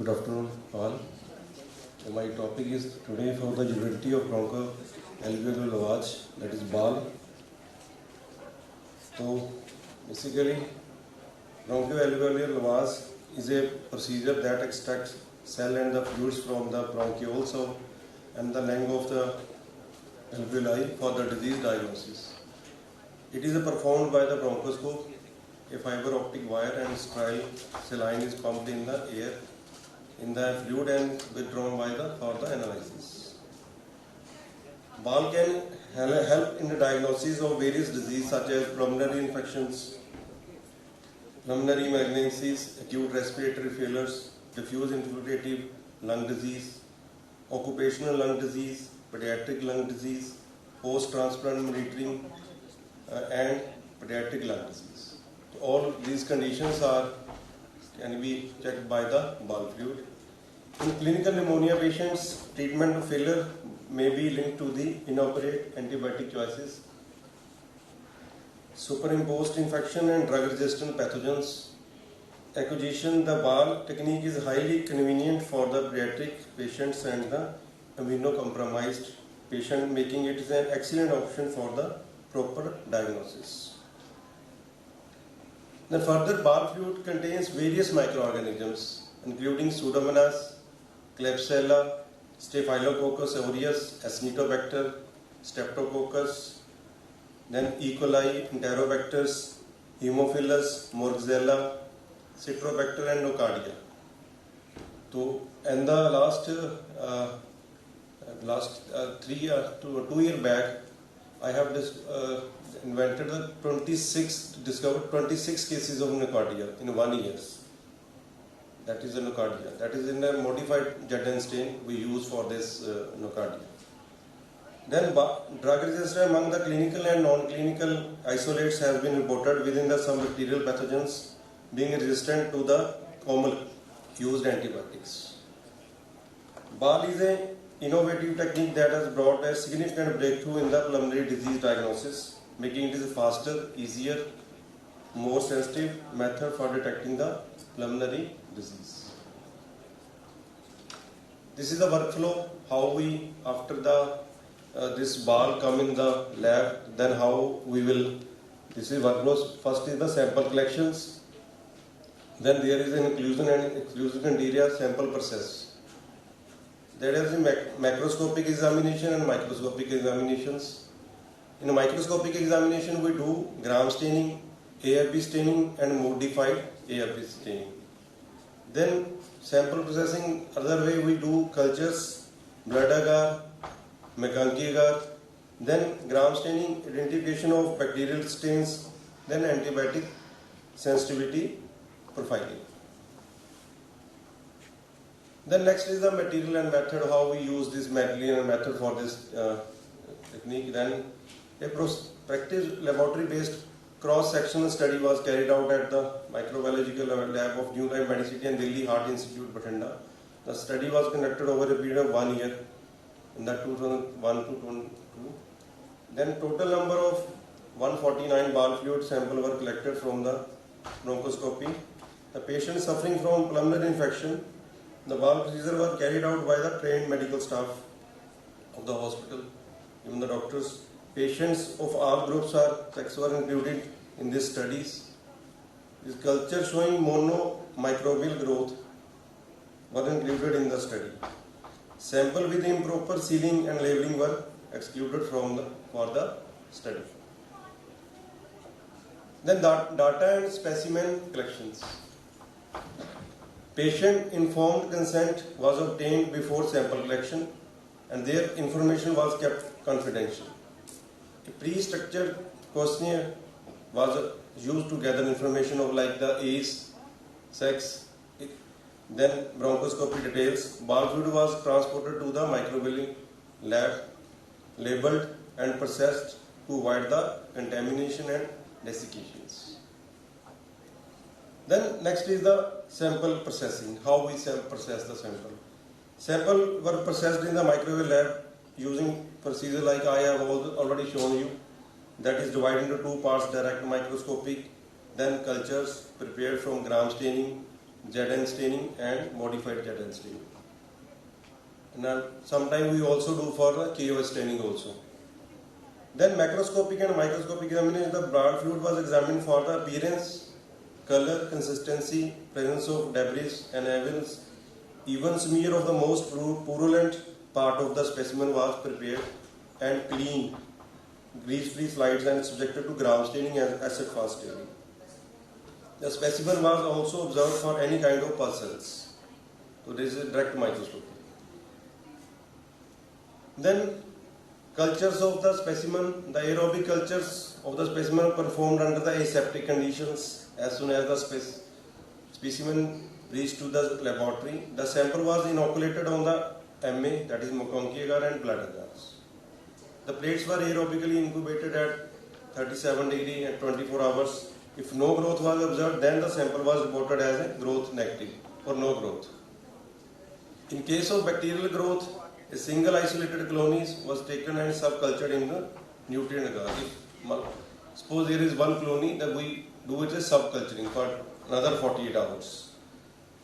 Good afternoon, all. My topic is today for the utility of bronchoalveolar lavage, that is BAL. So, basically, bronchoalveolar lavage is a procedure that extracts cell and the fluids from the bronchioles and the lung of the alveoli for the disease diagnosis. It is performed by the bronchoscope. A fiber optic wire and sterile saline is pumped in the air in the fluid and withdrawn for the analysis. BAL can help in the diagnosis of various diseases such as pulmonary infections, pulmonary malignancies, acute respiratory failures, diffuse infiltrative lung disease, occupational lung disease, pediatric lung disease, post-transplant monitoring, and pediatric lung disease. All these conditions can be checked by the BAL fluid. In clinical pneumonia patients, treatment of failure may be linked to the inoperate antibiotic choices, superimposed infection and drug-resistant pathogens. Acquisition, the BAL technique is highly convenient for the pediatric patients and the immunocompromised patient, making it an excellent option for the proper diagnosis. The further BAL fluid contains various microorganisms, including Pseudomonas, Klebsiella, Staphylococcus aureus, Acinetobacter, Streptococcus, then E. coli, Enterobacter, Haemophilus, Moraxella, Citrobacter, and Nocardia. So, in the last 2 years back, I have discovered 26 cases of nocardia in 1 year. That is a nocardia. That is in a modified Jaden stain we use for this nocardia. Then drug resistance among the clinical and non-clinical isolates has been reported within some bacterial pathogens being resistant to the common used antibiotics. BAL is an innovative technique that has brought a significant breakthrough in the pulmonary disease diagnosis, making it a faster, easier, more sensitive method for detecting the pulmonary disease. This is the workflow, how we, after this BAL come in the lab, then how we will, this is workflow. First is the sample collections, then there is an inclusion and exclusion criteria sample process. There is a macroscopic examination and microscopic examinations. In a microscopic examination, we do gram staining, AFP staining, and modified AFP staining. Then sample processing, other way we do cultures, blood agar, McConkey agar, then gram staining, identification of bacterial stains, then antibiotic sensitivity profiling. Then next is the material and method, how we use this material and method for this technique. Then a practice laboratory-based cross-sectional study was carried out at the microbiological lab of New Life Medicity and Delhi Heart Institute, Bathinda. The study was conducted over a period of 1 year, in the 2001 to 2002. Then total number of 149 BAL fluid samples were collected from the bronchoscopy. The patients suffering from pulmonary infection, the BAL procedure was carried out by the trained medical staff of the hospital, even the doctors. Patients of all groups were included in these studies. This culture showing monomicrobial growth were included in the study. Sample with improper sealing and labeling were excluded for the study. Then data and specimen collections. Patient informed consent was obtained before sample collection and their information was kept confidential. A pre-structured questionnaire was used to gather information of like the age, sex, then bronchoscopy details. BAL fluid was transported to the microbial lab, labeled and processed to avoid the contamination and desiccations. Then next is the sample processing, how we process the sample. Sample were processed in the microbial lab using procedure like I have already shown you, that is divided into two parts, direct microscopic, then cultures prepared from gram staining, ZN staining and modified ZN staining. And sometimes we also do for the KOS staining also. Then macroscopic and microscopic examination, the broad fluid was examined for the appearance, color, consistency, presence of debris and even smear of the most purulent part of the specimen was prepared and cleaned, grease-free slides and subjected to gram staining and acid-fast staining. The specimen was also observed for any kind of pulses. So this is direct microscopy. Then cultures of the specimen, the aerobic cultures of the specimen are performed under the aseptic conditions. As soon as the specimen reached to the laboratory, the sample was inoculated on the MA, that is McConkey agar and blood agars. The plates were aerobically incubated at 37 degrees and 24 hours. If no growth was observed, then the sample was reported as a growth negative or no growth. In case of bacterial growth, a single isolated colony was taken and subcultured in the nutrient agar. Suppose there is one colony, then we do it as subculturing for another 48 hours.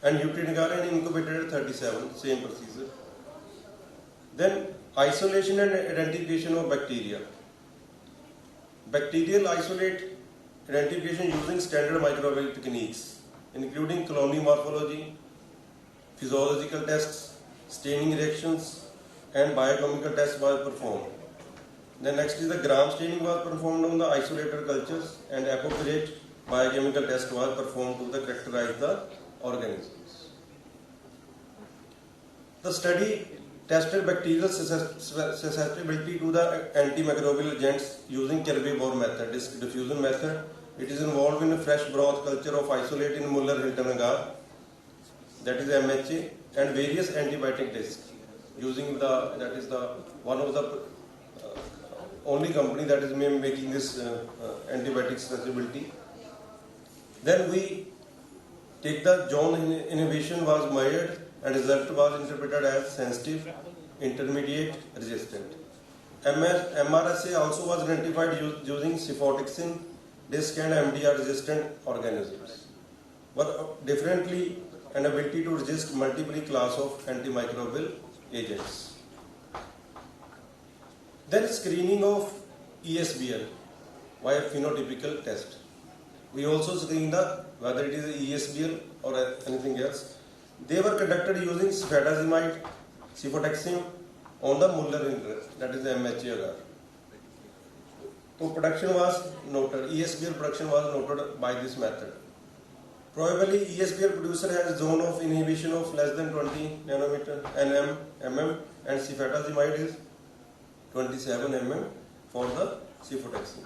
And nutrient agar and incubated at 37, same procedure. Then isolation and identification of bacteria. Bacterial isolate identification using standard microbial techniques, including colony morphology, physiological tests, staining reactions, and biochemical tests were performed. Then next is the gram staining was performed on the isolated cultures, and appropriate biochemical test was performed to characterize the organisms. The study tested bacterial susceptibility to the antimicrobial agents using Kirby-Bohr method, disk diffusion method. It is involved in a fresh broth culture of isolate in Muller-Hilton agar, that is MHA, and various antibiotic discs using one of the only company that is making this antibiotic susceptibility. Then we take the John inhibition was measured and result was interpreted as sensitive, intermediate, resistant. MRSA also was identified using cefotaxime, disc and MDR resistant organisms, but differently an ability to resist multiple class of antimicrobial agents. Then screening of ESBL via phenotypical test. We also screen whether it is ESBL or anything else. They were conducted using ceftazimide, cefotaxime on the Muller interest, that is the MHA agar. So production was noted, ESBL production was noted by this method. Probably ESBL producer has zone of inhibition of less than 20 nanometer mm and ceftazimide is 27 mm for the cefotaxime.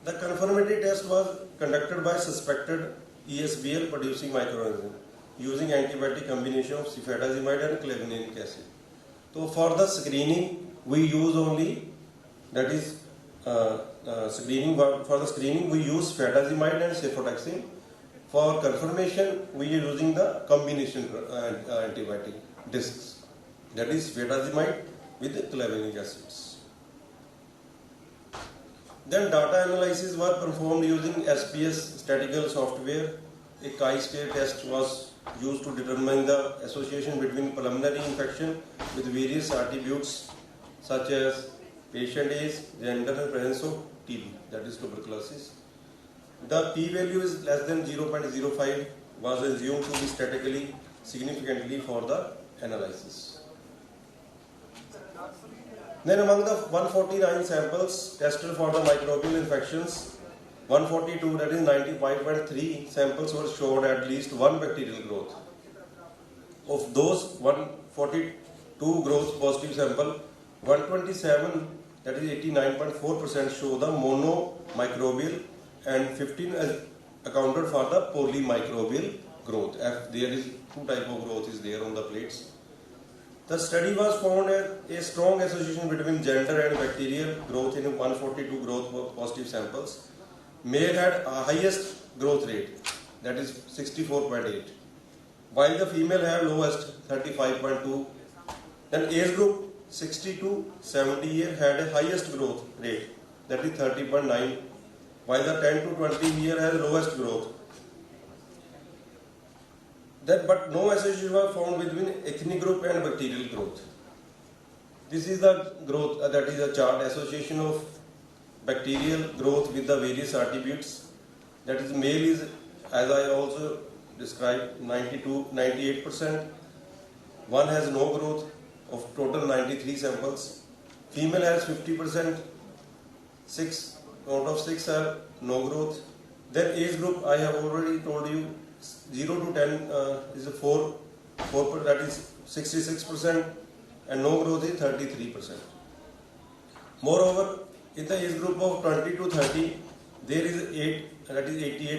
The confirmatory test was conducted by suspected ESBL producing microorganism using antibiotic combination of ceftazimide and clavulanic acid. So for the screening we use only, that is screening, for the screening we use ceftazimide and cefotaxime. For confirmation we are using the combination antibiotic discs, that is ceftazimide with clavulanic acids. Then data analysis was performed using SPS statistical software. A chi-square test was used to determine the association between pulmonary infection with various attributes such as patient age, gender and presence of TB, that is tuberculosis. The p-value is less than 0.05 was assumed to be statistically significantly for the analysis. Then among the 149 samples tested for the microbial infections, 142, that is 95.3 samples were showed at least one bacterial growth. Of those 142 growth positive sample, 127, that is 89.4% show the monomicrobial and 15 accounted for the polymicrobial growth. There is two type of growth is there on the plates. The study was found a strong association between gender and bacterial growth in 142 growth positive samples. Male had a highest growth rate, that is 64.8, while the female had lowest 35.2. Then age group 60 to 70 year had a highest growth rate, that is 30.9, while the 10 to 20 year has lowest growth. But no association was found between ethnic group and bacterial growth. This is the growth, that is a chart association of bacterial growth with the various attributes. That is, male is, as I also described, 98%. One has no growth of total 93 samples. Female has 50%. 6 out of 6 are no growth. Then age group, I have already told you, 0 to 10 is a 4, that is 66%, and no growth is 33%. Moreover, in the age group of 20 to 30, there is 8, that is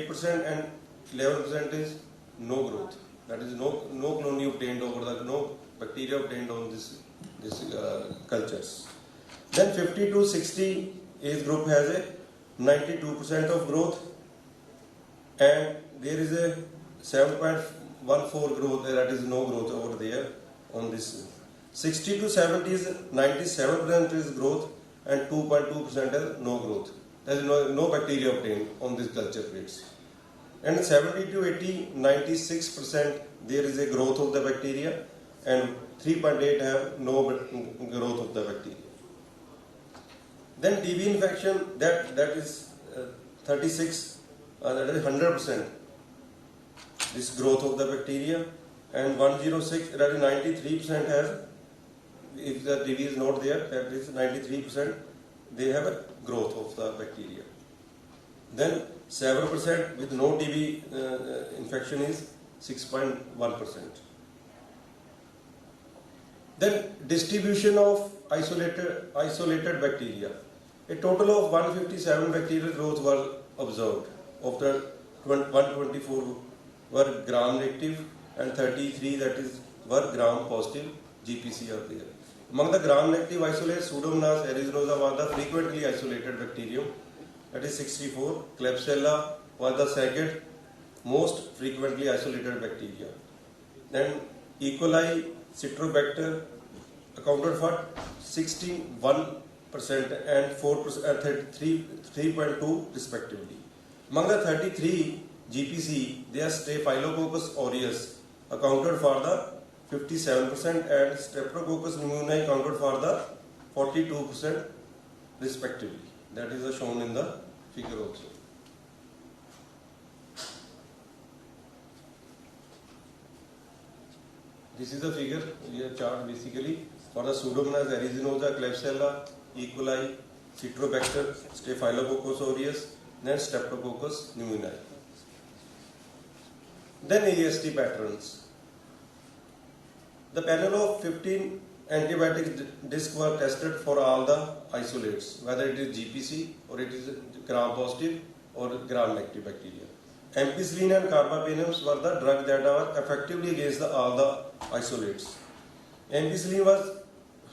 88%, and 11% is no growth. That is no colony obtained over the, no bacteria obtained on this cultures. Then 50 to 60 age group has a 92% of growth, and there is a 7.14 growth, that is no growth over there on this. 60 to 70 is 97% is growth, and 2.2% is no growth. There is no bacteria obtained on these culture plates. And 70 to 80, 96% there is a growth of the bacteria, and 3.8 have no growth of the bacteria. Then TB infection, that is 36, that is 100% this growth of the bacteria, and 106, that is 93% has, if the TB is not there, that is 93%, they have a growth of the bacteria. Then 7% with no TB infection is 6.1%. Then distribution of isolated bacteria. A total of 157 bacterial growths were observed. Of the 124 were gram-negative, and 33, that is, were gram-positive GPC are there. Among the gram-negative isolates, Pseudomonas aeruginosa was the frequently isolated bacterium, that is 64. Klebsiella was the second most frequently isolated bacteria. Then E. coli, Citrobacter accounted for 61% and 4%, 3.2 respectively. Among the 33 GPC, there Staphylococcus aureus accounted for the 57% and Streptococcus pneumoniae accounted for the 42% respectively. That is shown in the figure also. This is the figure, we have chart basically for the Pseudomonas aeruginosa, Klebsiella, E. coli, Citrobacter, Staphylococcus aureus, then Streptococcus pneumoniae. Then AST patterns. The panel of 15 antibiotic discs were tested for all the isolates, whether it is GPC or it is gram-positive or gram-negative bacteria. Ampicillin and carbapenems were the drugs that are effectively against all the isolates. Ampicillin was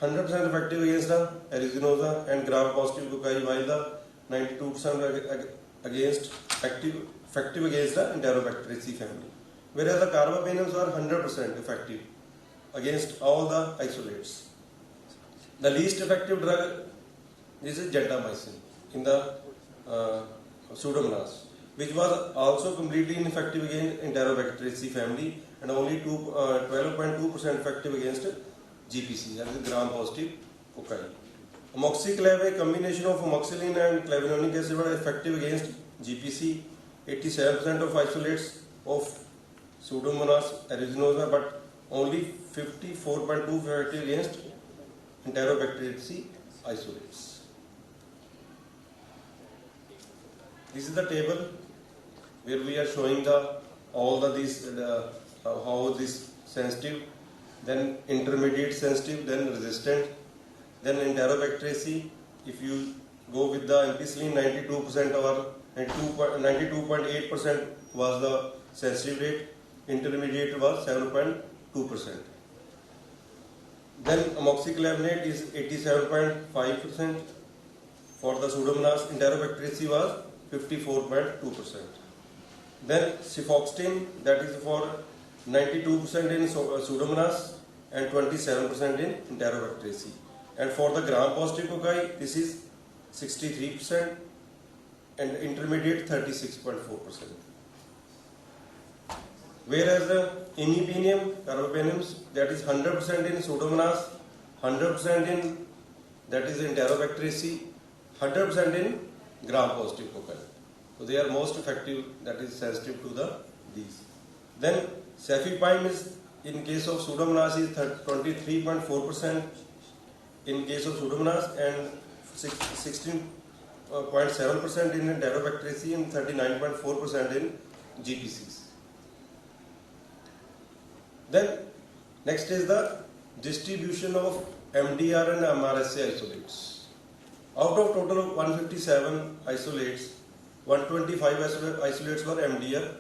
100% effective against the aeruginosa and gram-positive cocci, while the 92% against effective against the Enterobacteriaceae family. Whereas the carbapenems were 100% effective against all the isolates. The least effective drug is gentamicin in the Pseudomonas, which was also completely ineffective against Enterobacteriaceae family and only 12.2% effective against GPC, that is gram-positive cocci. Amoxiclav, a combination of amoxicillin and clavulanic acid, were effective against GPC, 87% of isolates of Pseudomonas aeruginosa, but only 54.2% effective against Enterobacteriaceae isolates. This is the table where we are showing how this sensitive, then intermediate sensitive, then resistant, then Enterobacteriaceae. If you go with the ampicillin, 92% or 92.8% was the sensitive rate, intermediate was 7.2%. Then amoxiclavinate is 87.5%. For the Pseudomonas, Enterobacteriaceae was 54.2%. Then cefoxtin, that is for 92% in Pseudomonas and 27% in Enterobacteriaceae. And for the gram-positive cocci, this is 63% and intermediate 36.4%. Whereas the imipenem, carbapenems, that is 100% in Pseudomonas, 100% in that is Enterobacteriaceae, 100% in gram-positive cocci. So they are most effective, that is sensitive to these. Then cefepime is in case of Pseudomonas is 23.4% in case of Pseudomonas and 16.7% in Enterobacteriaceae and 39.4% in GPCs. Then next is the distribution of MDR and MRSA isolates. Out of total of 157 isolates, 125 isolates were MDR,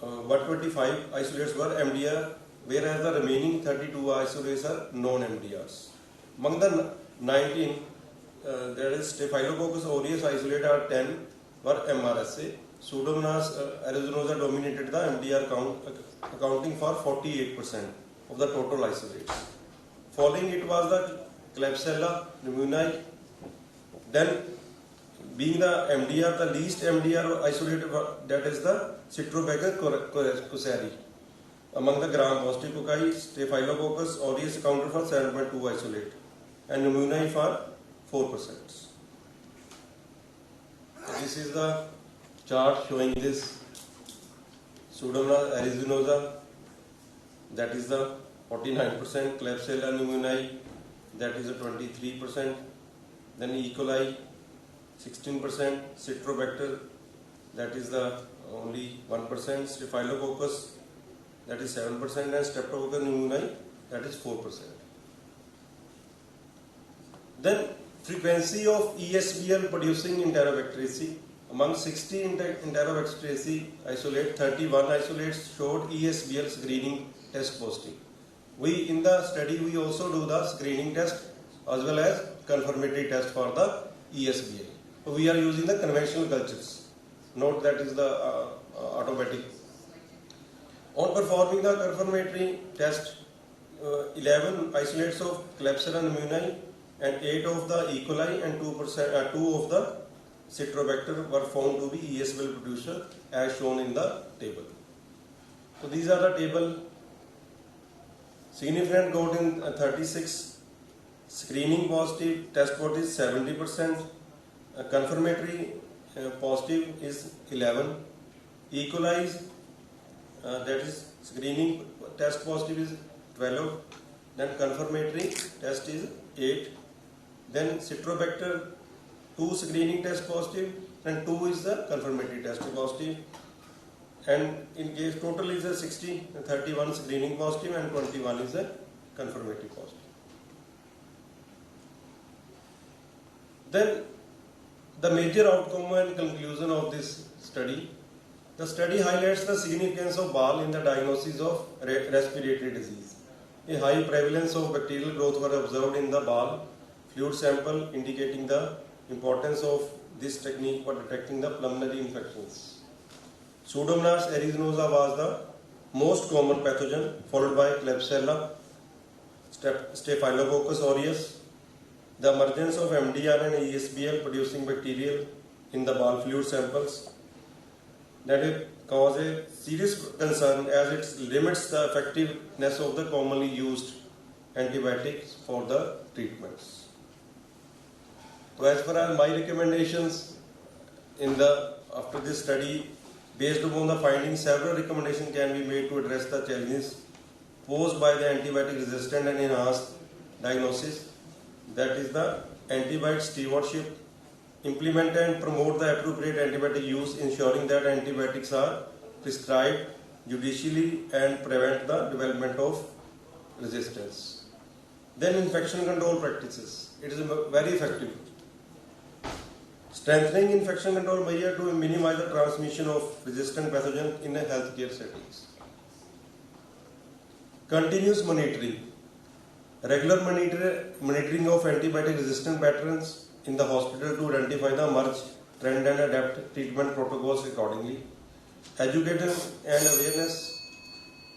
125 isolates were MDR, whereas the remaining 32 isolates are non-MDRs. Among the 19, there is Staphylococcus aureus isolate are 10 were MRSA. Pseudomonas aeruginosa dominated the MDR count, accounting for 48% of the total isolates. Following it was the Klebsiella pneumoniae. Then, being the MDR, the least MDR isolate, that is the Citrobacter cocceri. Among the gram-positive cocci, Staphylococcus aureus accounted for 7.2 isolate and pneumoniae for 4%. This is the chart showing this Pseudomonas aeruginosa, that is the 49%, Klebsiella pneumoniae, that is a 23%, then E. coli 16%, Citrobacter, that is the only 1%, Staphylococcus, that is 7%, and Streptococcus pneumoniae, that is 4%. Then frequency of ESBL producing Enterobacteriaceae. Among 60 Enterobacteriaceae isolate, 31 isolates showed ESBL screening test positive. In the study we also do the screening test as well as confirmatory test for the ESBL. So we are using the conventional cultures. Note that is the automatic. On performing the confirmatory test, 11 isolates of Klebsiella pneumoniae and 8 of the E. coli and 2 of the Citrobacter were found to be ESBL producer as shown in the table. So these are the table. Significant got in 36, screening positive, test positive is 70%, confirmatory positive is 11, E. coli is, that is screening test positive is 12, then confirmatory test is 8, then Citrobacter 2 screening test positive and 2 is the confirmatory test positive, and in case total is a 60, 31 screening positive and 21 is a confirmatory positive. Then the major outcome and conclusion of this study. The study highlights the significance of BAL in the diagnosis of respiratory disease. A high prevalence of bacterial growth were observed in the BAL fluid sample, indicating the importance of this technique for detecting the pulmonary infections. Pseudomonas aeruginosa was the most common pathogen, followed by Klebsiella, Staphylococcus aureus. The emergence of MDR and ESBL producing bacterial in the BAL fluid samples that it cause a serious concern as it limits the effectiveness of the commonly used antibiotics for the treatments. So as far as my recommendations after this study, based upon the findings, several recommendations can be made to address the challenges posed by the antibiotic resistant and enhanced diagnosis. That is the antibiotic stewardship. Implement and promote the appropriate antibiotic use, ensuring that antibiotics are prescribed judiciously and prevent the development of resistance. Then infection control practices. It is very effective. Strengthening infection control measure to minimize the transmission of resistant pathogen in a healthcare settings. Continuous monitoring. Regular monitoring of antibiotic resistant patterns in the hospital to identify the emerged trend and adapt treatment protocols accordingly. Education and awareness.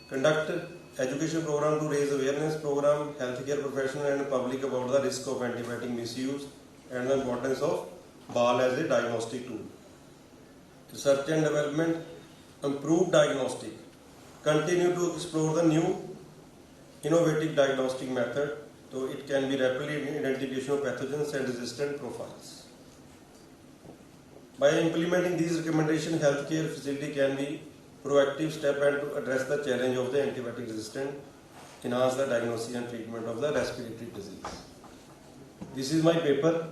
Conduct education program to raise awareness program, healthcare professional and public about the risk of antibiotic misuse and the importance of BAL as a diagnostic tool. Research and development, improve diagnostic, continue to explore the new innovative diagnostic method so it can be rapidly identification of pathogens and resistant profiles. By implementing these recommendations, healthcare facility can be proactive step and to address the challenge of the antibiotic resistant, enhance the diagnosis and treatment of the respiratory disease. This is my paper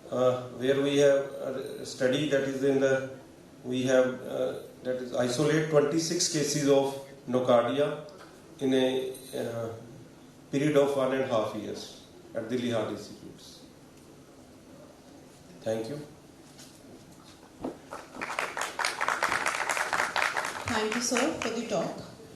where we have a study that is that is isolate 26 cases of nocardia in a period of 1.5 years at Delhi Heart Institutes. Thank you. Thank you, sir, for the talk.